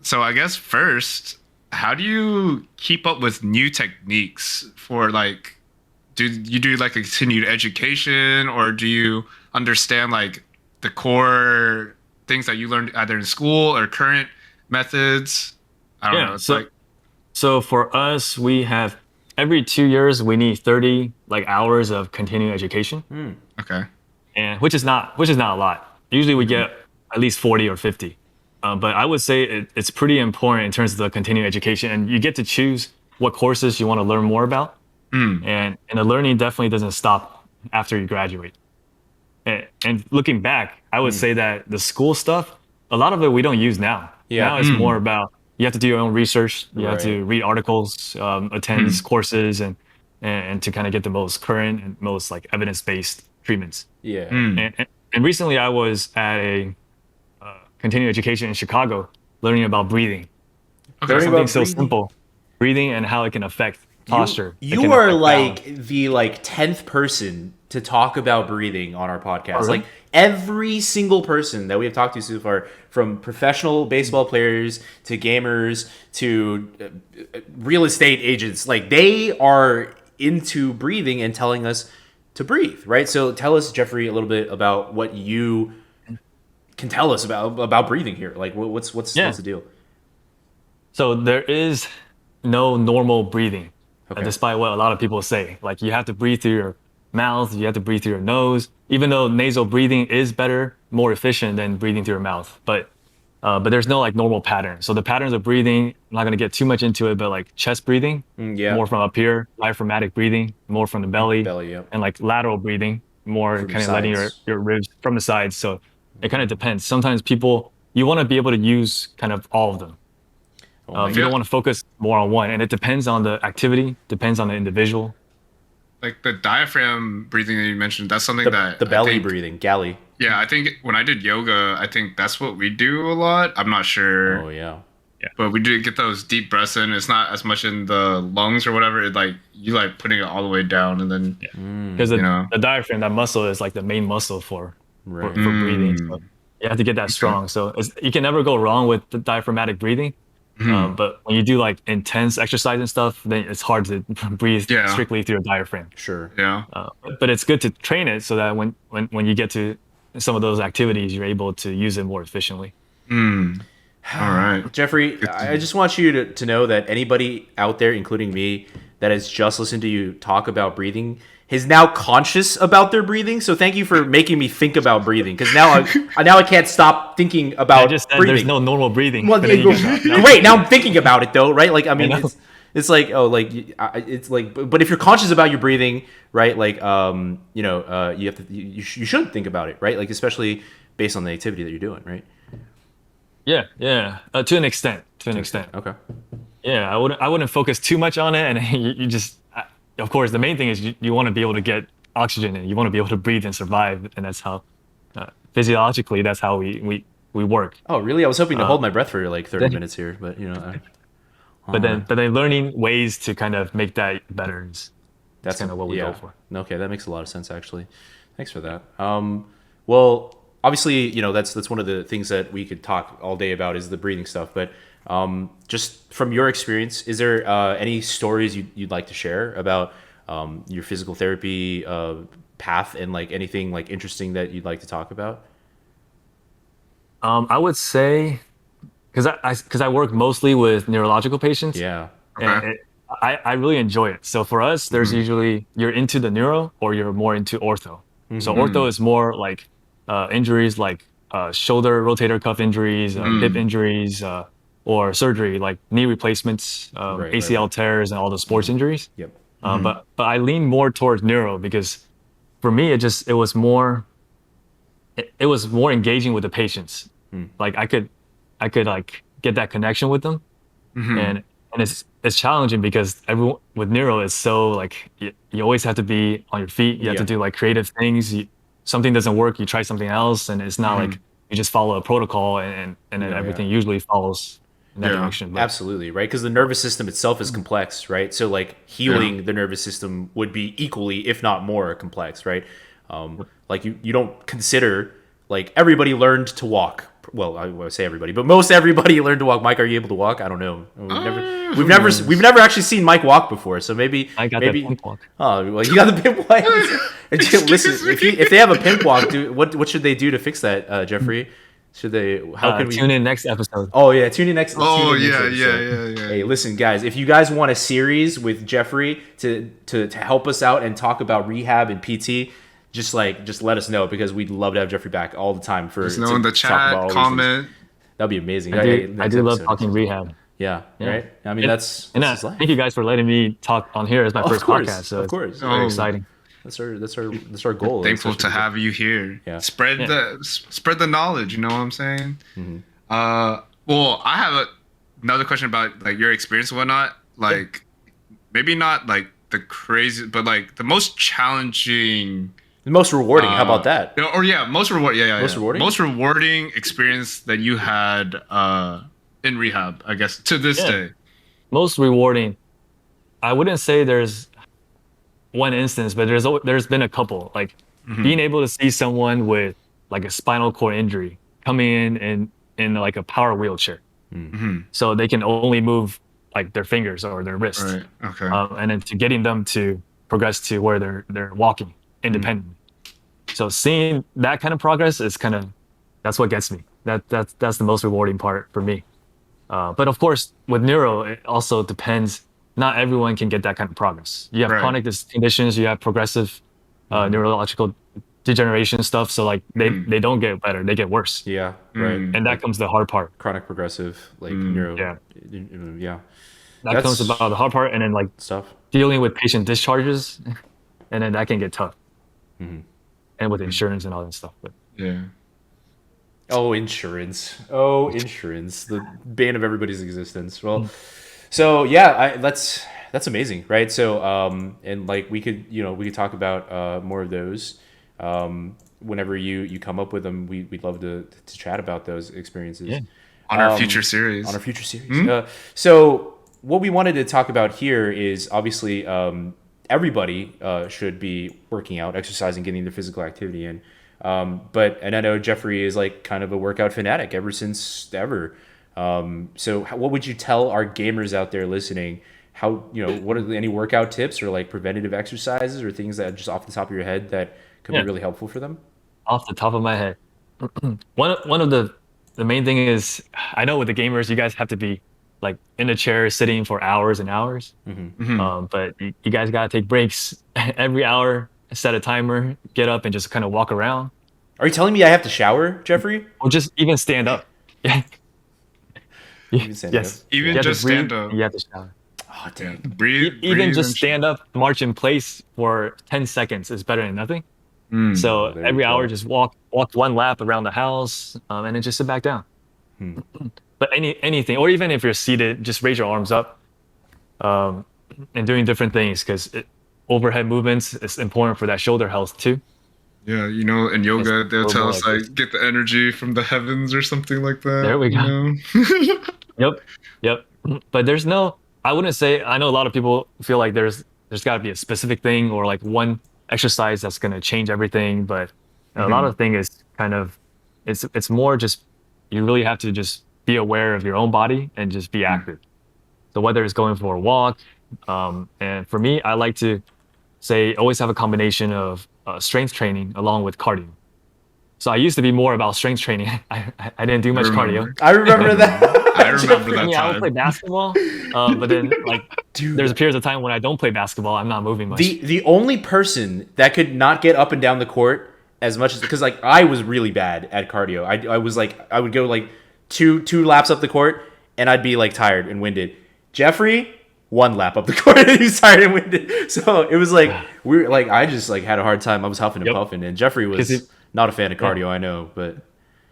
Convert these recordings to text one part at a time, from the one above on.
So I guess first, how do you keep up with new techniques for like, do you do like a continued education or do you understand like the core things that you learned either in school or current methods? I don't know. Yeah. It's like, So for us, we have every 2 years we need 30 like hours of continuing education, okay. and which is not a lot. Usually we get at least 40 or 50. But I would say it's pretty important in terms of the continuing education, and you get to choose what courses you want to learn more about, Mm, and the learning definitely doesn't stop after you graduate. And looking back, I would say that the school stuff, a lot of it we don't use now. Yeah. Now it's more mm, about you have to do your own research, you have Right. to read articles, attend mm, courses, and to kind of get the most current and most like evidence-based treatments. Yeah. mm. And recently, I was at a continuing education in Chicago, learning about breathing. Okay. Learning Something about so breathing. simple, breathing and how it can affect You posture. It you can are affect balance. like the like 10th person to talk about breathing on our Oh, podcast. Like really? every single person that we have talked to so far, from professional baseball players to gamers to real estate agents, like they are into breathing and telling us to breathe, right? So tell us, Jeffrey, a little bit about what you can tell us about breathing here. Like what's Yeah. the deal? So there is no normal breathing, Okay. despite what a lot of people say. Like you have to breathe through your mouth, you have to breathe through your nose, even though nasal breathing is better, more efficient than breathing through your mouth. But there's no like normal pattern. So the patterns of breathing, I'm not gonna get too much into it, but like chest breathing, Yeah. more from up here, diaphragmatic breathing, more from the belly, Belly. Yep. and like lateral breathing, more From your kind of letting sides. your ribs from the sides. So it kind of depends. Sometimes people you want to be able to use kind of all of them. Oh my I You feel don't want to focus more on one, and it depends on the activity, depends on the individual. like the diaphragm breathing that you mentioned, that's something that the I belly think, breathing, galley. yeah, I think when I did yoga, I think that's what we do a lot. I'm not sure, Oh yeah. Yeah, but we do get those deep breaths in. It's not as much in the lungs or whatever. It like you like putting it all the way down and then, yeah. Because you know, the diaphragm, that muscle is like the main muscle for Right. for breathing. So mm, you have to get that okay. strong. So you can never go wrong with the diaphragmatic breathing. Mhm. But when you do like intense exercise and stuff, then it's hard to breathe Yeah, strictly through your diaphragm. Sure. yeah. But it's good to train it so that when you get to some of those activities, you're able to use it more efficiently. Mm, all right. Jeffrey, Good to I know. just want you to know that anybody out there, including me, that has just listened to you talk about breathing is now conscious about their breathing. So thank you for making me think about breathing, because now I can't stop thinking I just about said there's breathing. no normal breathing, Well, but then you get now great. Now I'm thinking about it though, right? Like, I I mean, know. it's like, oh, like it's like, but if you're conscious about your breathing, right? Like, you have to, you should think about it, right? Like, especially based on the activity that you're doing, right? Yeah, yeah. To an extent, to an To an extent. extent. Okay. Yeah, I wouldn't focus too much on it, and you just, of course, the main thing is you want to be able to get oxygen in. You want to be able to breathe and survive, and that's how, physiologically, that's how we work. Oh, really? I was hoping to Uh, hold my breath for like 30 minutes here, but all right. but then learning ways to kind of make that better is That's kind of what we go yeah. for. Okay, that makes a lot of sense actually. Thanks for that. Well, obviously, that's one of the things that we could talk all day about is the breathing stuff. But just from your experience, is there any stories you'd like to share about your physical therapy path and like anything like interesting that you'd like to talk about? I would say because I work mostly with neurological patients, Yeah. Okay. and I really enjoy it. So for us, there's Mm, usually you're into the neuro or you're more into ortho. So Mm-hmm. ortho mm, is more like injuries like shoulder rotator cuff injuries, hip mm, injuries, or surgery like knee replacements, Right. Right. ACL Right. tears, and all the sports injuries. Yep. But I lean more towards neuro because for me it was more engaging with the patients. Like I could like get that connection with them, mm, and it's challenging because everyone with neuro is so like you always have to be on your feet. You have to Yeah. do like creative things. Something doesn't work, you try something else, and it's not like mm, you just follow a protocol and then No. Yeah. everything usually follows in that yeah. direction. But Absolutely, right? Because the nervous system itself is complex, right? So, like, Yeah. healing the nervous system would be equally, if not more, complex, right? Like, you don't consider, like, everybody learned to walk well, I would say everybody, but most everybody learned to walk. Mike, are you able to walk? I don't know. Who knows? We've never actually seen Mike walk before, so maybe I got maybe. that pimp walk. Oh, well, you got the pimp walk. Listen, if they have a pimp walk, what should they do to fix that, Jeffrey? Should they? How can we Tune in next episode. Oh yeah, tune in next. Oh tune in yeah, next yeah, episode. yeah. Hey, listen, guys, if you guys want a series with Jeffrey to help us out and talk about rehab and PT, just let us know, because we'd love to have Jeffrey back all the time for. Just know in the to talk about all chat, these comment. things. That'd be amazing. I Next do love episode. talking rehab. Yeah, right. I mean, And- that's And this is life. thank you guys for letting me talk on here as my first of course, podcast. So of course. it's very Oh. exciting. That's our goal. Thankful That's to what have you here. Yeah. Spread the knowledge. You know what I'm saying? Mm-hmm. Well, I have another question about like your experience and whatnot. Like, maybe not like the crazy, but like the most challenging. the most rewarding. How about that? Or yeah, most reward. Yeah. Most rewarding? Most rewarding experience that you had in rehab, I guess, to this Yeah. day. Most rewarding. I wouldn't say there's one instance, but there's been a couple. Like being able to see someone with like a spinal cord injury coming in like a power wheelchair, so they can only move like their fingers or their wrists, Right. Okay. and then to getting them to progress to where they're walking independently. So seeing that kind of progress is that's what gets me. That's the most rewarding part for me. But of course, with neuro, it also depends. Not everyone can get that kind of progress. You have Right. chronic conditions, you have progressive neurological degeneration stuff. So like they don't get better, they get worse. Yeah, right. And that comes the hard part. Chronic progressive, like neuro. Yeah. Yeah. That That's- comes about the hard part, and then like Stuff. dealing with patient discharges, and then that can get tough. And with insurance and all that stuff. But Yeah. Oh, insurance. Oh, insurance. The bane of everybody's existence. Well, so yeah, that's amazing, right? So, and like we could talk about more of those. Whenever you come up with them, we'd love to chat about those experiences. Yeah. On our future series. On our future series. So what we wanted to talk about here is obviously everybody should be working out, exercising, getting their physical activity in. But I know Jeffrey is like kind of a workout fanatic ever since ever. So what would you tell our gamers out there listening? How, what are any workout tips or like preventative exercises or things that just off the top of your head that could be really helpful for them? off the top of my head, one of the main thing is, I know with the gamers, you guys have to be like in a chair sitting for hours and hours. But you guys gotta take breaks every hour. Set a timer, get up and just kind of walk around, Are you telling me I have to shower, Jeffrey? or just even stand up. Even stand Yes. up? Even You have to just stand breathe, up. You have to shower. Oh, Yeah. dang. Breathe. Even breathe just and stand up, march in place for 10 seconds is better than nothing. So there every you hour, go. just walk one lap around the house, and then just sit back down. But anything, or even if you're seated, just raise your arms up, and doing different things, because overhead movements is important for that shoulder health too. Yeah, in yoga It's they'll a tell little us more like get the energy from the heavens or something like that. There we go. Know? Yep. But there's no, I wouldn't say, I know a lot of people feel like there's got to be a specific thing or like one exercise that's going to change everything. But a lot of the thing is kind of, it's more just, you really have to just be aware of your own body and just be active. So whether it's going for a walk, and for me, I like to say always have a combination of strength training along with cardio. So I used to be more about strength training. I didn't do much cardio. I remember that. I remember I that mean, I would play time. basketball, but then like there's periods of time when I don't play basketball, I'm not moving much. The only person that could not get up and down the court as much as, because like I was really bad at cardio. I was like, I would go like two laps up the court and I'd be like tired and winded. Jeffrey, one lap up the court and he was tired and winded. So it was like I just like had a hard time. I was huffing and puffing, and Jeffrey was not a fan of cardio. I know, but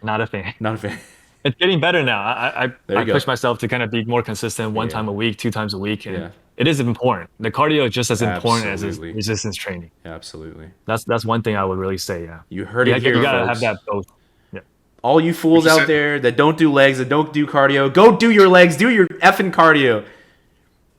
Not a fan. not a fan. It's getting better now. I There you go. push myself to kind of be more consistent, one time a week, 2 times a week, and Yeah. it is important. The cardio is just as important as Absolutely. resistance training. Yeah, absolutely. That's one thing I would really say. Yeah, You heard you, it here, you gotta folks. have that both. Yeah, All you fools you out said- there that don't do legs, that don't do cardio, go do your legs, do your effing cardio.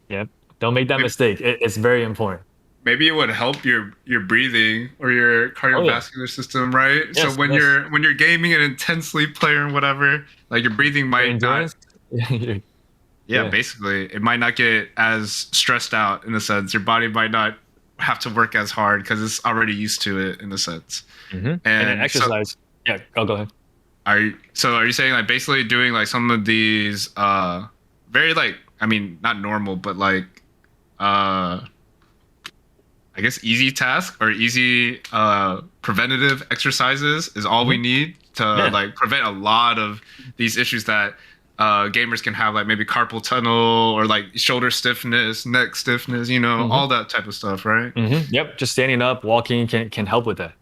yeah. Don't make that mistake. It's very important. maybe it would help your breathing or your Oh yeah. cardiovascular system, right? So Yes. Yes. when you're gaming an intense sleep player and whatever, like your breathing Your might not. endurance. Yeah. Yeah, Yeah. basically, it might not get as stressed out in a sense. Your body might not have to work as hard because it's already used to it in a sense. And then And so exercise. Yeah. Oh, go ahead. are you saying like basically doing like some of these very like I mean not normal but like uh I guess easy task or easy preventative exercises is all we Hmm. need to Yeah. like prevent a lot of these issues that gamers can have, like maybe carpal tunnel or like shoulder stiffness, neck stiffness, Hmm. all that type of stuff, right? Yep. Just standing up, walking can help with that.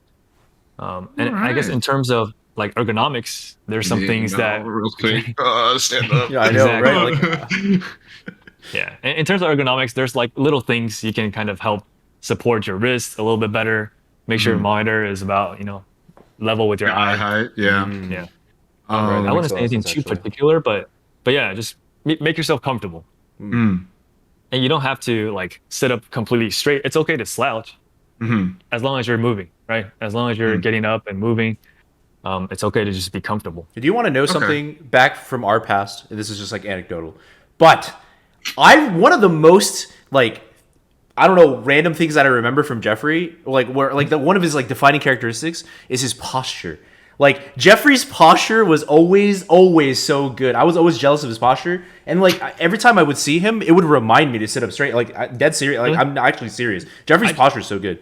All And I guess right. in terms of like ergonomics, there's some things that Real quick. Stand up. Yeah, I know, right? exactly. Like, Yeah. In terms of ergonomics, there's like little things you can kind of help support your wrist a little bit better. Make sure your Mhm. monitor is about, level with your Your eye eye. height, yeah. Yeah. right, that I makes wouldn't a say lot of anything sense too actually. particular, but yeah, just make yourself comfortable. Mm. And you don't have to like sit up completely straight. It's okay to slouch Hmm. as long as you're moving, right? As long as you're getting up and moving, it's okay to just be comfortable. Do you want to know Okay. something back from our past? This is just like anecdotal, but I one of the most like I don't know random things that I remember from Jeffrey, like where like the one of his like defining characteristics is his posture. Like Jeffrey's posture was always so good. I was always jealous of his posture, and like every time I would see him, it would remind me to sit up straight. Like dead serious. Like Really? I'm actually serious. Jeffrey's I posture is so good.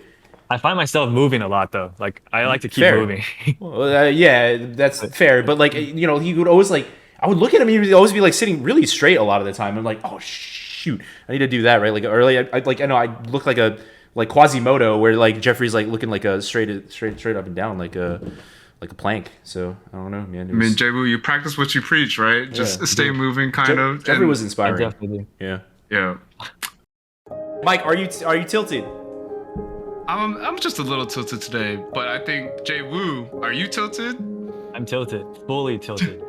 I find myself moving a lot though. Like I like to keep Fair. moving. Well, yeah, that's fair. But like, he would always like, I would look at him. He would always be like sitting really straight a lot of the time. I'm like, oh shoot, I need to do that right. Like early, I know I look like Quasimodo, where like Jeffrey's like looking like a straight up and down like a plank. So I don't know, man. It I mean, was, Jabu, you practice what you preach, right? Just yeah. stay moving, kind of. Jeffrey was I inspiring. definitely do. Yeah. Yeah. Mike, are you tilted? I'm just a little tilted today, but I think Jay Woo, are you tilted? I'm tilted, fully tilted.